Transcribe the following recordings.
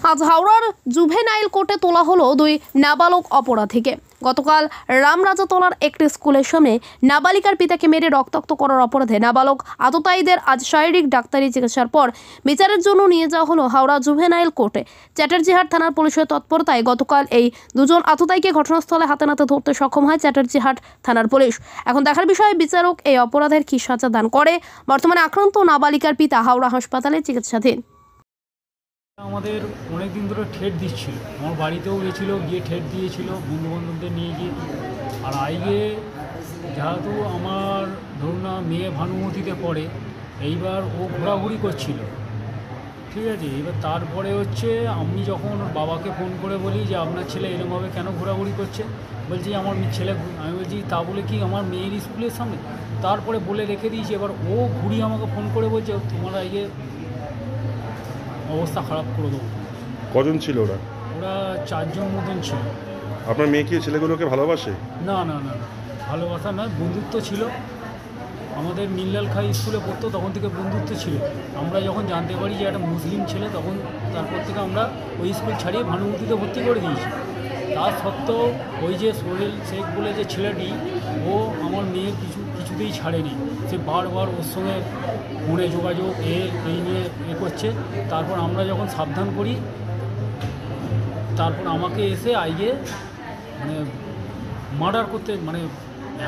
আজ হাওড়ার জুভেনাইল কোর্টে তোলা হলো দুই নাবালক অপরাধীকে। গতকাল রামরাজাতলার একটি স্কুলের সামনে নাবালিকার পিতাকে মেরে রক্তাক্ত করার অপরাধে নাবালক আততায়ীদের আজ শারীরিক ডাক্তারি চিকিৎসার পর বিচারের জন্য নিয়ে যাওয়া হলো হাওড়া জুভেনাইল কোর্টে। চ্যাটার্জিহাট থানার পুলিশের তৎপরতায় গতকাল এই দুজন আততায়ীকে ঘটনাস্থলে হাতে নাতে ধরতে সক্ষম হয় চ্যাটার্জিহাট থানার পুলিশ। এখন দেখার বিষয় বিচারক এই অপরাধের কী সাজা দান করে। বর্তমানে আক্রান্ত নাবালিকার পিতা হাওড়া হাসপাতালে চিকিৎসাধীন। আমাদের অনেক দিন ধরে ঠেট দিচ্ছিল, আমার বাড়িতেও গেছিলো, গিয়ে ঠেট দিয়েছিল বন্ধুবান্ধবদের নিয়ে গিয়ে। আর আইগে যেহেতু আমার ধরুন না মেয়ে ভানুমতিতে পড়ে, এইবার ও ঘোরাঘুরি করছিল, ঠিক আছে। এবার তারপরে হচ্ছে আমি যখন বাবাকে ফোন করে বলি যে আপনার ছেলে এরকমভাবে কেন ঘোরাঘুরি করছে, বলছি আমার ছেলে, আমি বলছি তা বলে কি আমার মেয়ের স্কুলের সামনে, তারপরে বলে রেখে দিয়েছি। এবার ও ঘুরিয়ে আমাকে ফোন করে বলছে তোমার আইগে অবস্থা খারাপ করে দেবো। কজন ছিল ওরা? ওরা 4 জন মতন ছিল। আপনার মেয়ে কি ছেলেগুলোকে ভালোবাসে? না না না না, ভালোবাসা নয়, বন্ধুত্ব ছিল। আমাদের নীললাল খাই স্কুলে পড়তো, তখন থেকে বন্ধুত্ব ছিল। আমরা যখন জানতে পারি যে একটা মুসলিম ছেলে, তখন তারপর থেকে আমরা ওই স্কুল ছাড়িয়ে ভানুমতিতে ভর্তি করে দিয়েছি। তার সত্ত্বেও ওই যে সোহেল শেখ বলে যে ছেলেটি, ও আমার মেয়ের কিছুতেই ছাড়েনি। সে বারবার ওর সঙ্গে ফোনে যোগাযোগ এই নিয়ে করছে। তারপর আমরা যখন সাবধান করি, তারপর আমাকে এসে আইয়ে মানে মার্ডার করতে, মানে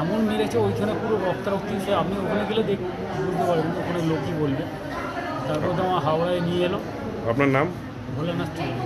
এমন মেরেছে ওইখানে পুরো রক্তারক্তি। সে আপনি ওখানে গেলে বুঝতে পারবেন ওখানে লোকই বলবে। তারপর তো আমার হাওড়ায় নিয়ে এলো। আপনার নাম? ভোলেনাথ চৌধুরী।